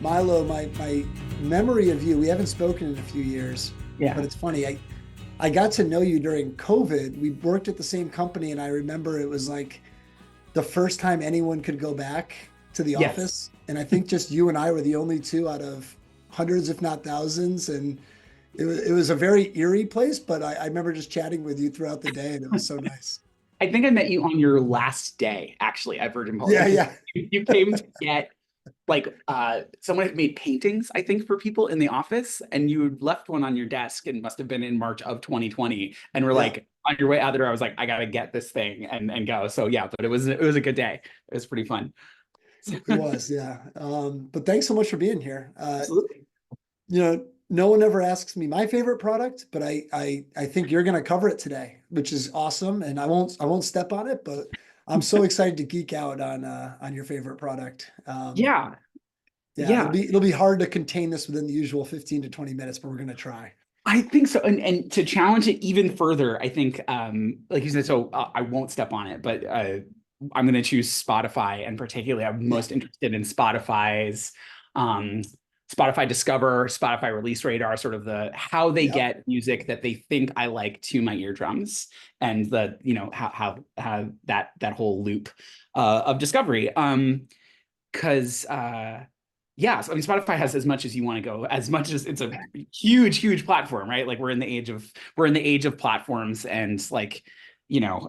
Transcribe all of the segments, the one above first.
Milo, my memory of you, we haven't spoken in a few years, but Yeah. it's funny. I got to know you during COVID. We worked at the same company, and I remember it was like the first time anyone could go back to the Yes. office. And I think just you and I were the only two out of hundreds, if not thousands. And it was a very eerie place, but I remember just chatting with you throughout the day, and it was so nice. I think I met you on your last day, actually, at Virgin Pole. Yeah, Because yeah. you came to get someone had made paintings, I think, for people in the office, and you left one on your desk and must have been in March of 2020. And we're Yeah, like on your way out the door, I was like, I gotta get this thing and go. So yeah, but it was a good day. It was pretty fun. it was. Yeah. But thanks so much for being here. Absolutely. No one ever asks me my favorite product, but I think you're going to cover it today, which is awesome. And I won't step on it, but I'm so excited to geek out on your favorite product. Yeah. Yeah, it'll Yeah. be it'll be hard to contain this within the usual 15 to 20 minutes, but we're going to try. I think so. And to challenge it even further, I think, like you said, so I won't step on it, but I'm going to choose Spotify. And particularly, I'm Yeah, most interested in um, Spotify Discover, Spotify Release Radar, sort of the how they yeah, get music that they think I like to my eardrums, and how that whole loop of discovery. Because yeah, so I mean, Spotify has as much as you want to go, as much as it's a huge platform, right? Like we're in the age of platforms, and like, you know,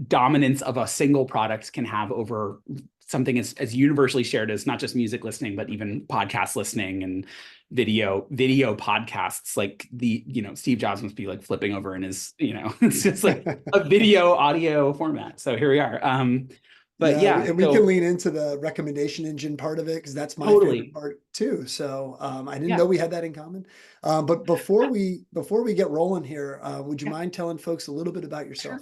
dominance of a single product can have over something as universally shared as not just music listening, but even podcast listening and video podcasts. Like Steve Jobs must be like flipping over in his, it's just like a video audio format. So here we are. But yeah. yeah, And we can so lean into the recommendation engine part of it because that's my favorite totally. part too. So I didn't Yeah. know we had that in common. But before we get rolling here, would you Yeah. mind telling folks a little bit about Sure. yourself?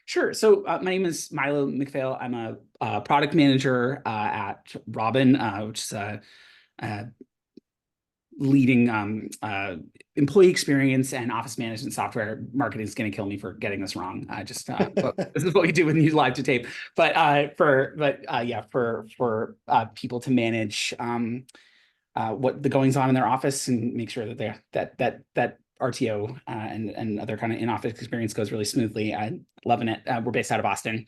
Sure. So my name is Milo MacPhail. I'm a product manager at Robin, which is a leading employee experience and office management software. Marketing is going to kill me for getting this wrong. But this is what we do when you use live to tape. For people to manage what the goings on in their office and make sure that they that RTO and other kind of in office experience goes really smoothly. I'm loving it. We're based out of Boston.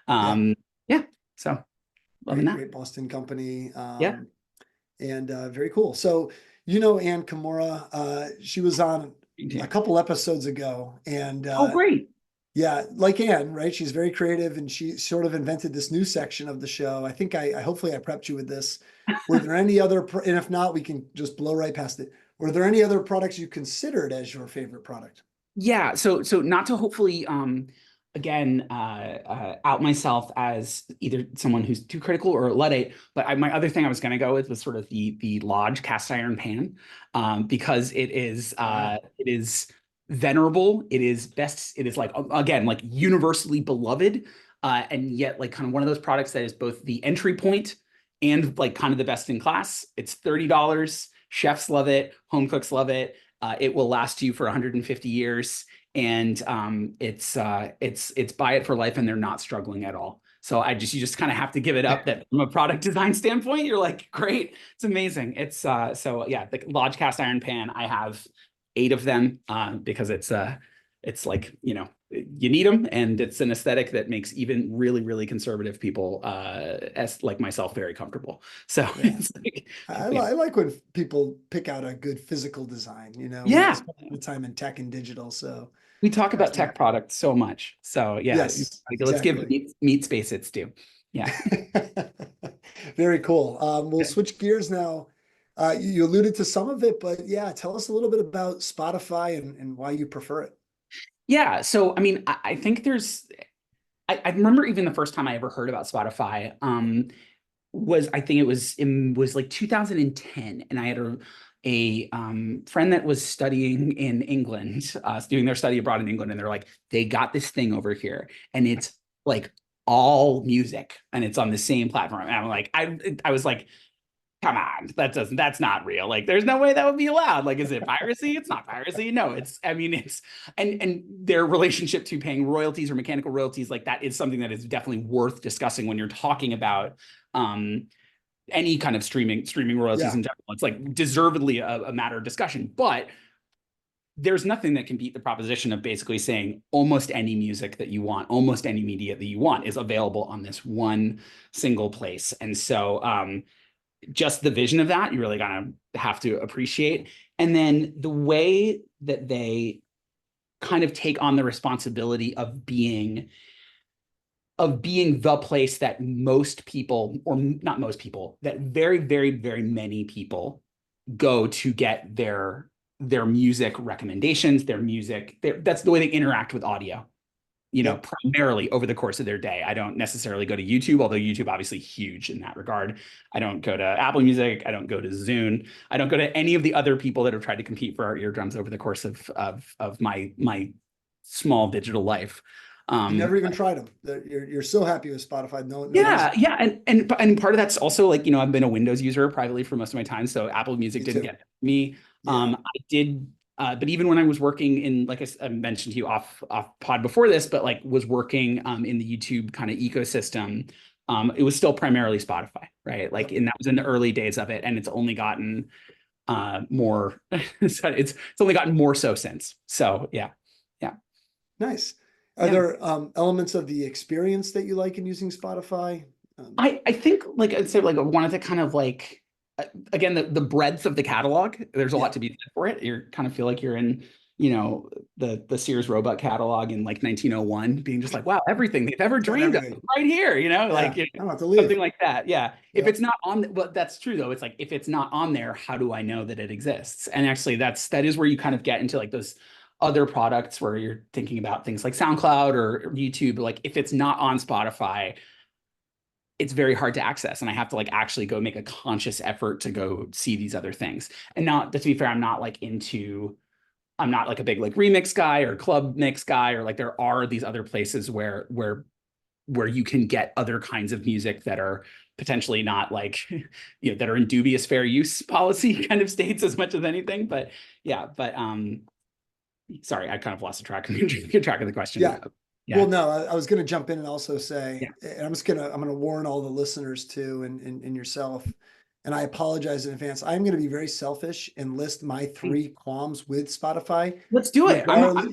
Yeah, Um, yeah, so loving great, that. great Boston company. Yeah. And very cool. So, Ann Kimura, she was on a couple episodes ago, and Oh, great. yeah, like Ann, right? She's very creative, and she sort of invented this new section of the show. I think I hopefully I prepped you with this. Were there any other, and if not, we can just blow right past it. Were there any other products you considered as your favorite product? Yeah, so not to hopefully again out myself as either someone who's too critical or a Luddite, but my other thing I was going to go with was sort of the Lodge cast iron pan, because Wow. it is venerable, it is like again like universally beloved, and yet like kind of one of those products that is both the entry point and like kind of the best in class. It's $30. Chefs love it, home cooks love it. It will last you for 150 years, and it's buy it for life, and they're not struggling at all. So you just kind of have to give it up that from a product design standpoint, you're like, great, it's amazing. So yeah, the Lodge cast iron pan, I have 8 of them because it's like, you need them, and it's an aesthetic that makes even really conservative people as like myself very comfortable. So Yeah. it's like, yeah. I like when people pick out a good physical design. We Yeah, spend a lot of time in tech and digital, so we talk about that's tech products so much. So yeah, yes, like, let's give exactly. meat space its due. Yeah. Very cool. We'll switch gears now. You alluded to some of it, but yeah, tell us a little bit about Spotify and why you prefer it. Yeah. So I mean, I think I remember even the first time I ever heard about Spotify, was I think it was like 2010, and I had a friend that was studying in England, doing their study abroad in England, and they're like, they got this thing over here, and it's like all music, and it's on the same platform. And I'm like, I was like, come on, that's not real. Like, there's no way that would be allowed. Like, is it piracy? It's not piracy. No, I mean, and their relationship to paying royalties or mechanical royalties, like that is something that is definitely worth discussing when you're talking about um any kind of streaming royalties Yeah. in general. It's like deservedly a matter of discussion, but there's nothing that can beat the proposition of basically saying almost any music that you want, almost any media that you want is available on this one single place. And so just the vision of that, you really gotta have to appreciate. And then the way that they kind of take on the responsibility of being the place that most people, or not most people, that very, very, very many people go to get their music recommendations, that's the way they interact with audio, Yep. primarily over the course of their day. I don't necessarily go to YouTube, although YouTube obviously huge in that regard. I don't go to Apple Music. I don't go to Zune. I don't go to any of the other people that have tried to compete for our eardrums over the course of my small digital life. You never even tried them. You're so happy with Spotify. No reason. Yeah, and part of that's also like, I've been a Windows user privately for most of my time, so Apple Music Me didn't too. get me. Yeah. I did, but even when I was working in, like I mentioned to you off pod before this, but like was working in the YouTube kind of ecosystem, it was still primarily Spotify, right? Like, Yep. and that was in the early days of it, and it's only gotten more, it's only gotten more so since. So yeah, yeah. Nice. Are Yeah. there elements of the experience that you like in using Spotify? I think, like I'd say, like I wanted to kind of like again, the breadth of the catalog. There's a Yeah. lot to be said for it. You kind of feel like you're in, the Sears Roebuck catalog in like 1901, being just like, wow, everything they've ever Got dreamed of is everything. right here. Yeah. Like I don't have to leave. something like that. Yeah. If Yep. it's not on, but that's true though. It's like if it's not on there, how do I know that it exists? And actually, that is where you kind of get into like those other products where you're thinking about things like SoundCloud or YouTube. Like if it's not on Spotify, it's very hard to access, and I have to like actually go make a conscious effort to go see these other things. And not, to be fair, I'm not like a big like remix guy or club mix guy, or like there are these other places where you can get other kinds of music that are potentially not like that are in dubious fair use policy kind of states as much as anything. But yeah, but sorry, I kind of lost track of the question. Yeah. Yeah. Well, no, I was going to jump in and also say, Yeah. and I'm going to warn all the listeners too, and yourself, and I apologize in advance. I'm going to be very selfish and list my 3 qualms with Spotify, Let's do it. regardless,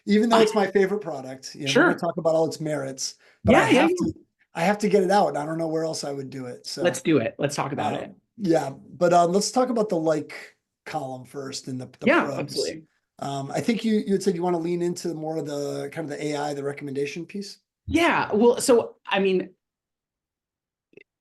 even though it's my favorite product. We're going to Sure. talk about all its merits, but Yeah, yeah, yeah. I have to get it out. And I don't know where else I would do it. Let's So, do it. Let's talk about it. yeah, but let's talk about the like column first and the Yeah, pros. absolutely. I think you had said you want to lean into more of the kind of the AI, the recommendation piece. Yeah. Well, so I mean,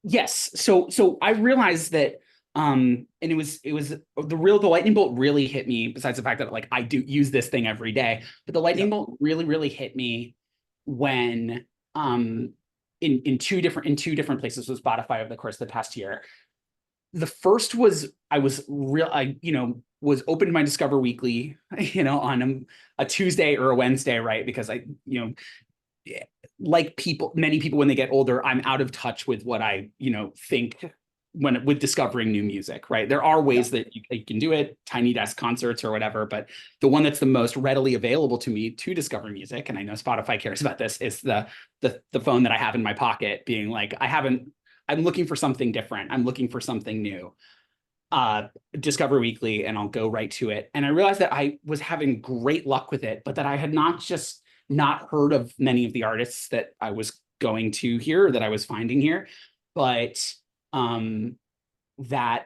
yes. So I realized that and the lightning bolt really hit me, besides the fact that like I do use this thing every day, but the lightning Yep. bolt really, really hit me when in two different places with Spotify over the course of the past year. The first was I was open to my Discover Weekly, on a Tuesday or a Wednesday, right? Because like many people when they get older, I'm out of touch with what I, think with discovering new music, right? There are ways that you can do it, Tiny Desk concerts or whatever, but the one that's the most readily available to me to discover music, and I know Spotify cares about this, is the phone that I have in my pocket, being like, I'm looking for something different. I'm looking for something new. Discover Weekly, and I'll go right to it. And I realized that I was having great luck with it, but that I had not heard of many of the artists that I was going to here, that I was finding here, but that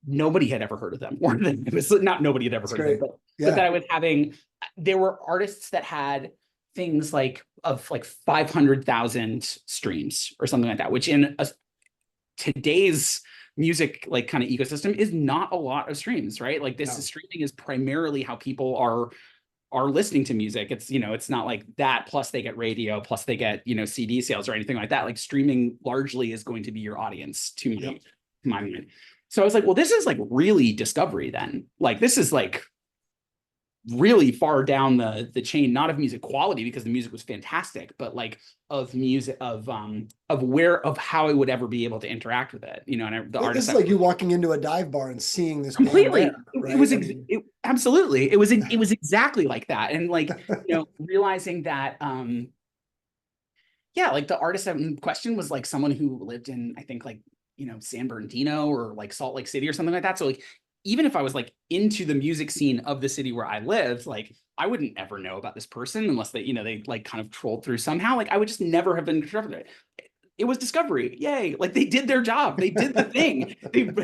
nobody had ever heard of them, or that it was not nobody had ever That's heard great. of them, but Yeah. that I was having. There were artists that had things like 500,000 streams or something like that, which in today's music like kind of ecosystem is not a lot of streams, right? Like streaming is primarily how people are listening to music. It's it's not like that plus they get radio plus they get CD sales or anything like that. Like streaming largely is going to be your audience to me, to my mind. So I was like, well, this is like really discovery then. Like this is like really far down the chain, not of music quality because the music was fantastic, but like of music of how I would ever be able to interact with it, and the artist. This is like you walking into a dive bar and seeing this completely. band there, right? It was absolutely. It was exactly like that, and like realizing that yeah, like the artist in question was like someone who lived in, I think, like San Bernardino or like Salt Lake City or something like that. So like even if I was like into the music scene of the city where I lived, like I wouldn't ever know about this person unless they like kind of trolled through somehow. Like I would just never have been discovered. It was discovery. Yay. Like they did their job. They did the thing. They did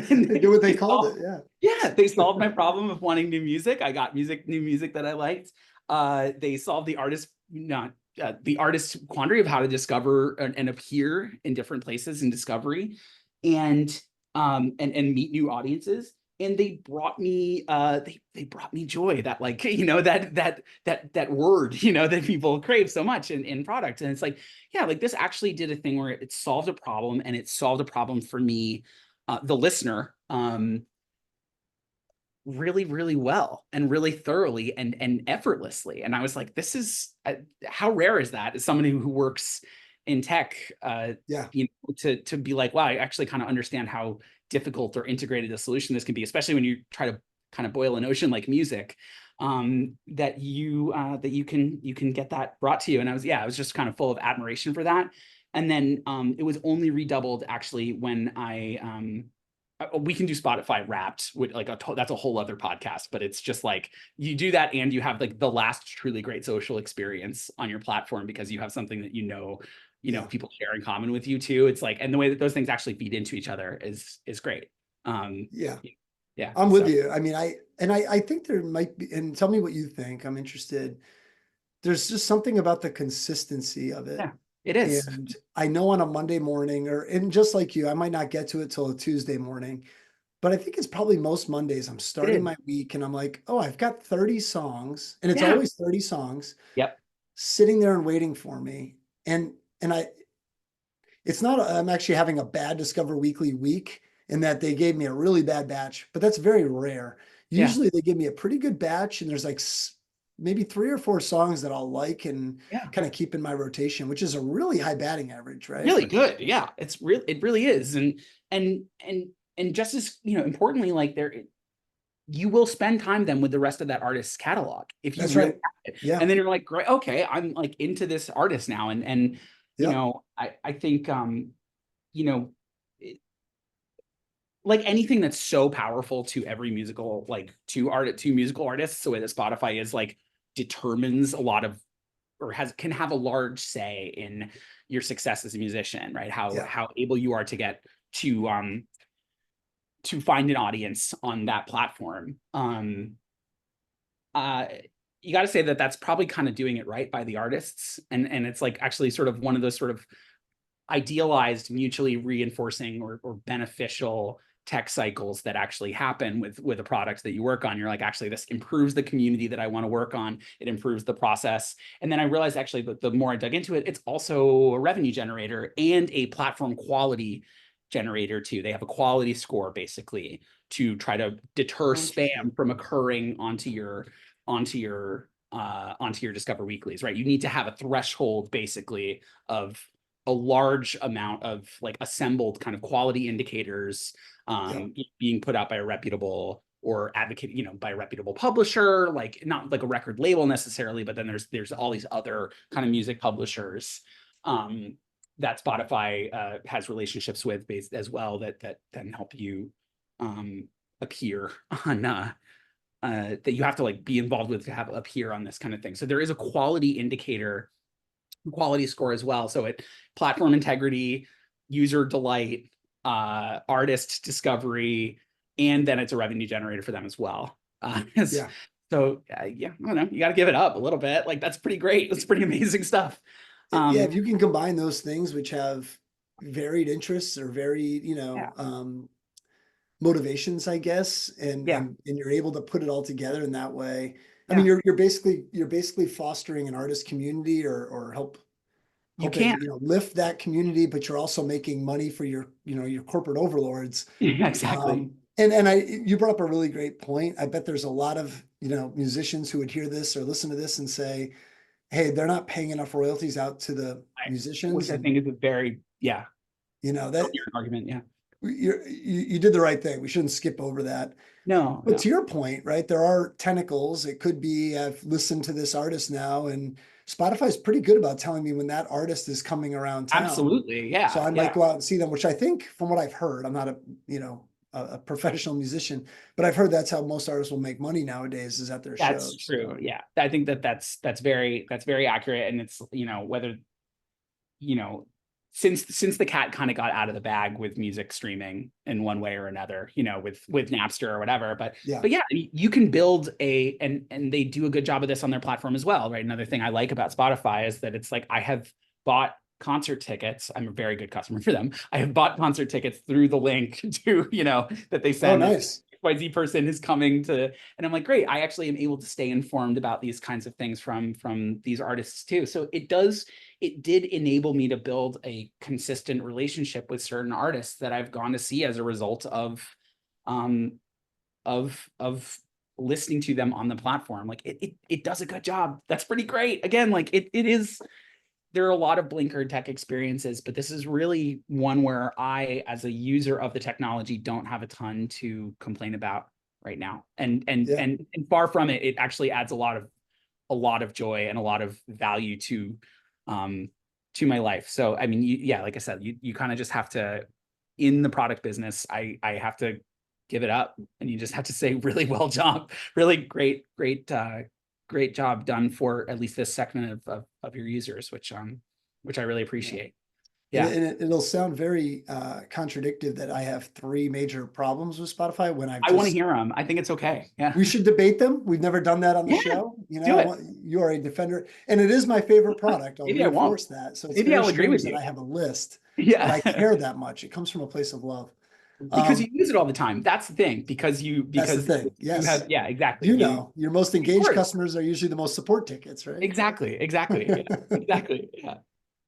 what they They called it. solved, Yeah. yeah, they solved my problem of wanting new music. I got new music that I liked. They solved the artist's quandary of how to discover and appear in different places in discovery and and meet new audiences. And they brought me they brought me joy, that like that word that people crave so much in products. And it's like, yeah, like this actually did a thing where it solved a problem, and it solved a problem for me, the listener, really, really well and really thoroughly and effortlessly. And I was like, this is how rare is that as somebody who works in tech, Yeah. to be like, wow, I actually kind of understand how difficult or integrated a solution this can be, especially when you try to kind of boil an ocean like music, that you can get that brought to you. And I was just kind of full of admiration for that. And then it was only redoubled actually when we can do Spotify Wrapped with like that's a whole other podcast, but it's just like you do that and you have like the last truly great social experience on your platform because you have something that Yeah. people share in common with you too. It's like, and the way that those things actually feed into each other is great. Yeah. Yeah, I'm with so you. I mean, I think there might be, and tell me what you think. I'm interested. There's just something about the consistency of it. yeah, it is. And I know on a Monday morning, and just like you, I might not get to it till a Tuesday morning, but I think it's probably most Mondays I'm It starting is. my week and I'm like, oh, I've got 30 songs, and it's Yeah. always 30 songs Yep. sitting there and waiting for me. And it's not, I'm actually having a bad Discover Weekly week in that they gave me a really bad batch, but that's very rare. Yeah. Usually they give me a pretty good batch and there's like maybe 3 or 4 songs that I'll like and Yeah. kind of keep in my rotation, which is a really high batting average, right? Really good. Yeah. It really is. And and and just as, importantly, like you will spend time then with the rest of that artist's catalog if you That's really right. have it. Yeah. And then you're like, great, okay, I'm like into this artist now. And Yep. I think you know, like anything that's so powerful to every musical, like to musical artists, the way that Spotify is like determines a lot of or can have a large say in your success as a musician, right? Yeah. How able you are to get to find an audience on that platform. Uh, you got to say that that's probably kind of doing it right by the artists, and it's like actually sort of one of those sort of idealized, mutually reinforcing or beneficial tech cycles that actually happen with a product that you work on. You're like, actually, this improves the community that I want to work on. It improves the process. And then I realized actually that the more I dug into it, it's also a revenue generator and a platform quality generator too. They have a quality score basically to try to deter Oh, interesting. spam from occurring onto your onto your Discover Weeklies, right? You need to have a threshold basically of a large amount of like assembled kind of quality indicators, Yep. being put out by a reputable or advocated, by a reputable publisher, like not like a record label necessarily, but then there's all these other kind of music publishers, that Spotify has relationships with based as well that then help you appear on that you have to like be involved with to have appear on this kind of thing. So there is a quality indicator, quality score as well. So it platform integrity, user delight, artist discovery, and then it's a revenue generator for them as well. Yeah. So yeah, I don't know. You got to give it up a little bit. Like that's pretty great. That's pretty amazing stuff. Yeah. If you can combine those things, which have varied interests or varied, Yeah, motivations, I guess, and yeah, and you're able to put it all together in that way. I mean, yeah. you're basically fostering an artist community or You can. helping, lift that community, but you're also making money for your corporate overlords. Yeah, exactly. And you brought up a really great point. I bet there's a lot of, musicians who would hear this or listen to this and say, hey, they're not paying enough royalties out to the Which musicians. I And, think is a very, yeah, that your argument. Yeah. you did the right thing. We shouldn't skip over that. No, But no. to your point, right, there are tentacles. It could be I've listened to this artist now and Spotify's pretty good about telling me when that artist is coming around town. Absolutely. So Yeah. I might Yeah. go out and see them, which I think from what I've heard, I'm not a, a professional musician, but I've heard that's how most artists will make money nowadays is at their That's shows. true. So, Yeah. I think that's very accurate. And it's, whether, you know, since the cat kind of got out of the bag with music streaming in one way or another, with Napster or whatever. yeah. But yeah, you can build and they do a good job of this on their platform as well, right? Another thing I like about Spotify is that it's like I have bought concert tickets. I'm a very good customer for them. I have bought concert tickets through the link to, that they Oh, send. nice. XYZ person is coming to, and I'm like, great. I actually am able to stay informed about these kinds of things from these artists too. So it did enable me to build a consistent relationship with certain artists that I've gone to see as a result um of listening to them on the platform. Like it does a good job. That's pretty great. Again, like it is, there are a lot of blinker tech experiences, but this is really one where I, as a user of the technology, don't have a ton to complain about right now. Yeah. And far from it, it actually adds a lot of joy and a lot of value um to my life. So I mean, yeah, like I said, you kind of just have to, in the product business, I have to give it up, and you just have to say really well job, really great job done for at least this segment of your users, which I really Yeah. appreciate. And, Yeah. it'll sound very contradictive that I have three major problems with Spotify when I've I want to just, hear them. I think it's okay. Yeah. we should debate them. We've never done that on the Yeah. show. Do I it. want, you are a defender, and it is my favorite product. I'll Maybe I won't. reinforce that. So it's Maybe very I'll agree with strange that you. I have a list, but I Yeah. care that much. It comes from a place of love. Because you Um, use it all the time. That's the thing. that's the Because thing. you Yes. have, yeah, exactly. You, Your most of engaged course. customers are usually the most support tickets, right? Exactly. Yeah. Exactly. Yeah.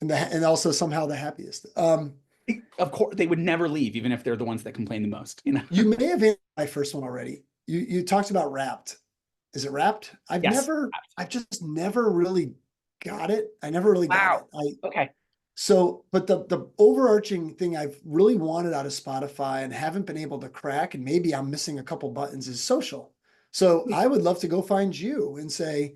And also somehow the happiest. Of course, they would never leave, even if they're the ones that complain the most. You may have answered my first one already. You talked about Wrapped. Is it Wrapped? Yes. I've just never really got it. I never really got it. Wow. Okay. But the overarching thing I've really wanted out of Spotify and haven't been able to crack, and maybe I'm missing a couple buttons, is social. So I would love to go find you and say,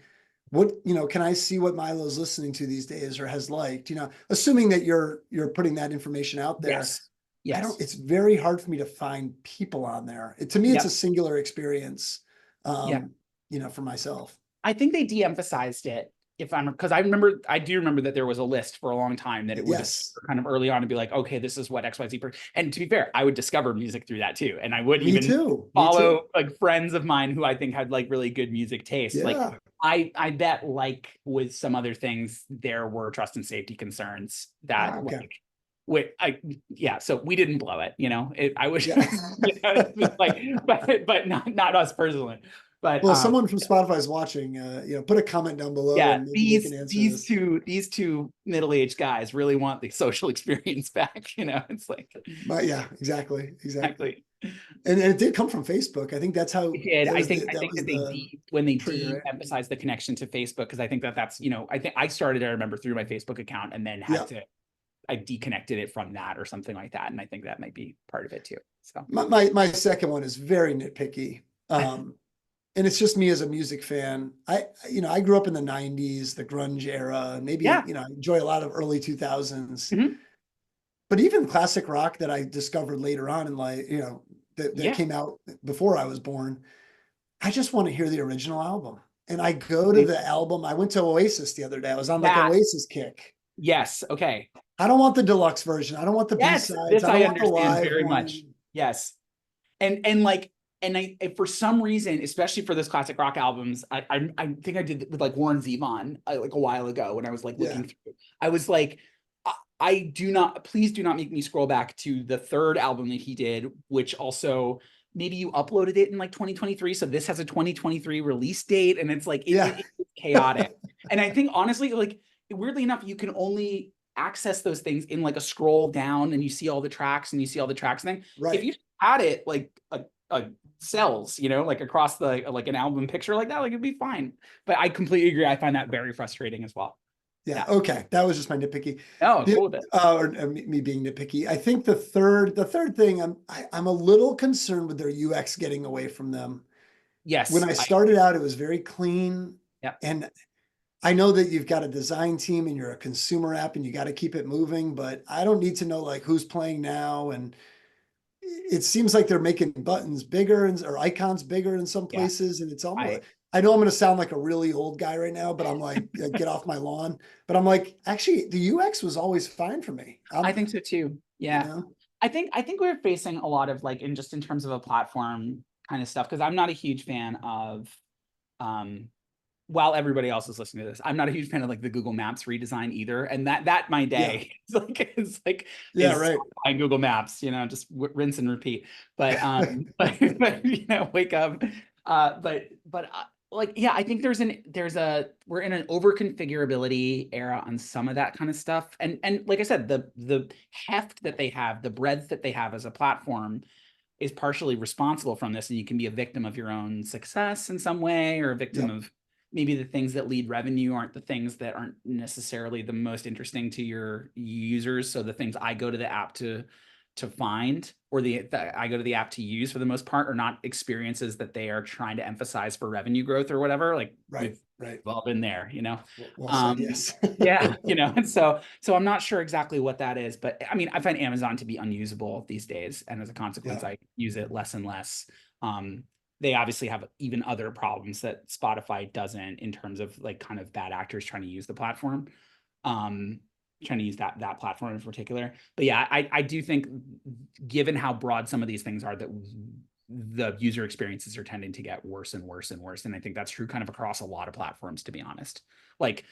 what, can I see what Milo's listening to these days or has liked, assuming that you're putting that information out there. Yes. Yes. It's very hard for me to find people on there. To me, it's a Yep. singular experience, Yeah. for myself. I think they de-emphasized it. Because I do remember that there was a list for a long time that it would Yes, kind of early on to be like, okay, this is what XYZ. And to be fair, I would discover music through that too. And I would me even too. Me too. follow like friends of mine who I think had like really good music taste. Like Yeah. I bet, like with some other things, there were trust and safety concerns that Okay. yeah, so we didn't blow it, I wish, Yeah. like, but not us personally. But Well, someone from Spotify is watching, put a comment down below yeah, and maybe they can answer this. these two middle-aged guys really want the social experience back. It's like, But yeah, exactly. exactly. And it did come from Facebook. I think that's how It did. that I was think that was that the when they trigger, right? de-emphasized the connection to Facebook, because I think that's, I think I started, I remember, through my Facebook account and then Yeah. I deconnected it from that or something like that. And I think that might be part of it too. So My second one is very nitpicky. And it's just me as a music fan. I grew up in the 90s, the grunge era, and maybe, yeah. I enjoy a lot of early 2000s. Mhm. But even classic rock that I discovered later on in life, that Yeah. came out before I was born, I just want to hear the original album. And I go to the album. I went to Oasis the other day. I was on like That, Oasis kick. yes. Okay. I don't want the deluxe version. I don't want the Yes, B-sides. this I I don't want the understand live very much. one. Yes. And like, and I, for some reason, especially for those classic rock albums, I think I did with like Warren Zevon like a while ago when I was like looking through. I was like, please do not make me scroll back to the third album that he did, which also maybe you uploaded it in like 2023. So this has a 2023 release date, and it's like it's chaotic. And I think honestly, like weirdly enough, you can only access those things in like a scroll down, and you see all the tracks and you see all the tracks thing. Right. If you had it like a cells, like across the like an album picture like that, like it'd be fine. But I completely agree. I find that very frustrating as well. Yeah. Okay. That was just my nitpicky. Oh, cool with it. Or me being nitpicky. I think the third thing, I'm a little concerned with their UX getting away from them. Yes. When I started out, it was very clean. Yeah. And I know that you've got a design team and you're a consumer app and you got to keep it moving, but I don't need to know like who's playing now. And it seems like they're making buttons bigger or icons bigger in some Yeah, places. And it's almost, I I know I'm going to sound like a really old guy right now, but I'm like, get off my lawn. But I'm like, actually, the UX was always fine for me. I think so too. You Yeah. know, I think we're facing a lot of like in terms of a platform kind of stuff because I'm not a huge fan of um while everybody else is listening to this, I'm not a huge fan of like the Google Maps redesign either. And that my yeah, day is yeah, is right. on Google Maps, just rinse and repeat. But but wake up. Like yeah, I think we're in an over configurability era on some of that kind of stuff. And like I said, the heft that they have, the breadth that they have as a platform is partially responsible from this, and you can be a victim of your own success in some way, or a victim Yep, of maybe the things that lead revenue aren't the things that aren't necessarily the most interesting to your users. So the things I go to the app to find, or I go to the app to use for the most part, are not experiences that they are trying to emphasize for revenue growth or whatever. Like right, right. we've all been there, Well said. um, Yes. yeah, and so I'm not sure exactly what that is, but I mean, I find Amazon to be unusable these days, and as a consequence, Yeah, I use it less and less. Um, they obviously have even other problems that Spotify doesn't in terms of like kind of bad actors trying to use the platform, um, trying to use that platform in particular. But yeah, I do think given how broad some of these things are, that the user experiences are tending to get worse and worse and worse. And I think that's true kind of across a lot of platforms, to be honest. Like,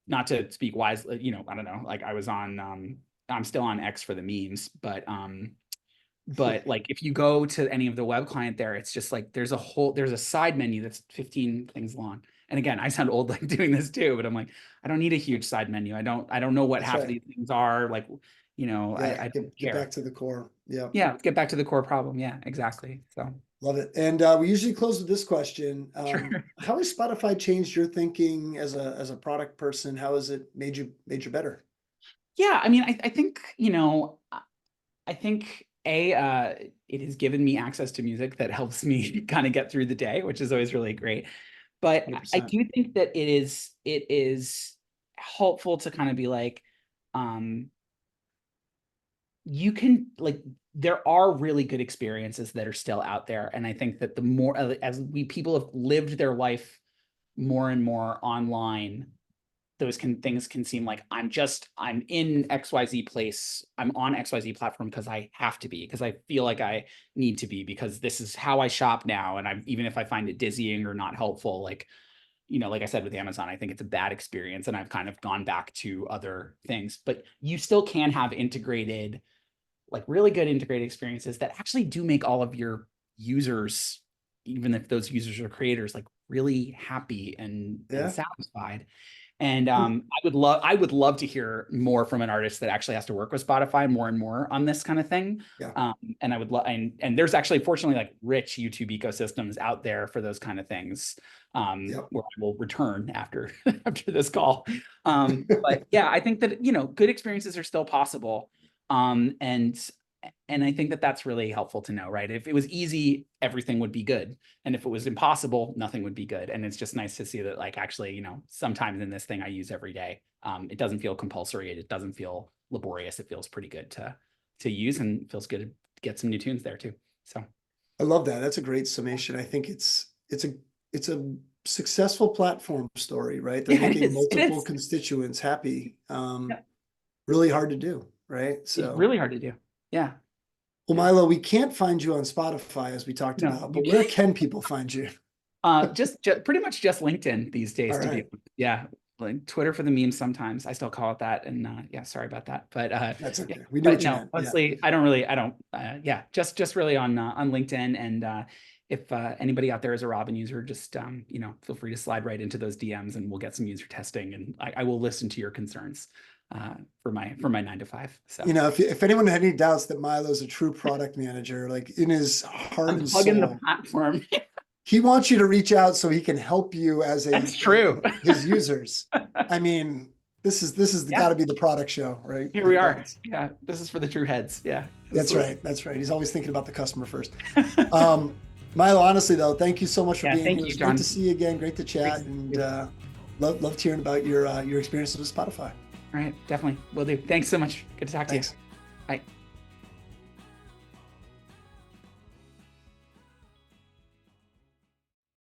not to speak wisely, I don't know, like I was on I'm still on X for the memes, but like if you go to any of the web client there, it's just like there's a side menu that's 15 things long. And again, I sound old like doing this too, but I'm like, I don't need a huge side menu. I don't know what that's half of right. these things are. Like, Yeah, I don't get back care. to the core. Yeah, Yeah, let's get back to the core problem. Yeah, exactly. So love it. And we usually close with this question. sure. How has Spotify changed your thinking as a product person? How has it made you better? Yeah, I mean, I think, I think it has given me access to music that helps me kind of get through the day, which is always really great. But I 100%. do think that it is helpful to kind of be like, um, you can like there are really good experiences that are still out there, and I think that the more as we people have lived their life more and more online, things can seem like I'm in XYZ place, I'm on XYZ platform because I have to be, because I feel like I need to be, because this is how I shop now, and I'm even if I find it dizzying or not helpful, like like I said with Amazon, I think it's a bad experience, and I've kind of gone back to other things. But you still can have integrated, like really good integrated experiences that actually do make all of your users, even if those users are creators, like really happy and Yeah. satisfied. And Hmm. I would love to hear more from an artist that actually has to work with Spotify more and more on this kind of thing. Yeah. And I would love and there's actually fortunately like rich YouTube ecosystems out there for those kind of things. Yep. Where I will return after after this call. But yeah, I think that good experiences are still possible. Um, and and I think that that's really helpful to know, right? If it was easy, everything would be good. And if it was impossible, nothing would be good. And it's just nice to see that, like, actually, sometimes in this thing I use every day, it doesn't feel compulsory. It doesn't feel laborious. It feels pretty good to use, and feels good to get some new tunes there too. So I love that. That's a great summation. I think it's a successful platform story, right? They're yeah, it making is. It multiple is. constituents happy. Yeah, Really hard to do, right? it's So, really hard to do. Yeah, well, yeah. Milo, we can't find you on Spotify as we talked No, about, you but where can people find you? just pretty much just LinkedIn these All days, to be right, yeah, like Twitter for the memes sometimes. I still call it that, and yeah, sorry about that. But that's yeah, okay. We knew but what you no, meant. Yeah, honestly, yeah, just really on LinkedIn. And if anybody out there is a Robin user, just feel free to slide right into those DMs, and we'll get some user testing, and I will listen to your concerns for my 9 to 5. So if anyone had any doubts that Milo's a true product manager, like in his heart I'm and plugging the soul, platform. he wants you to reach out so he can help you as That's true. his users. I mean, this is got Yeah, to be the product show, right? here we Like are. that's Yeah, this is for the true heads. Yeah, that's absolutely. right. That's right. He's always thinking about the customer first. Milo, honestly though, thank you so much for Yeah, being here. thank It you, was great to John. see you again. Great to Great chat, to see and you. Loved hearing about your experiences with Spotify. All right, definitely will do. Thanks so much. Good to talk to you. Thanks. Bye.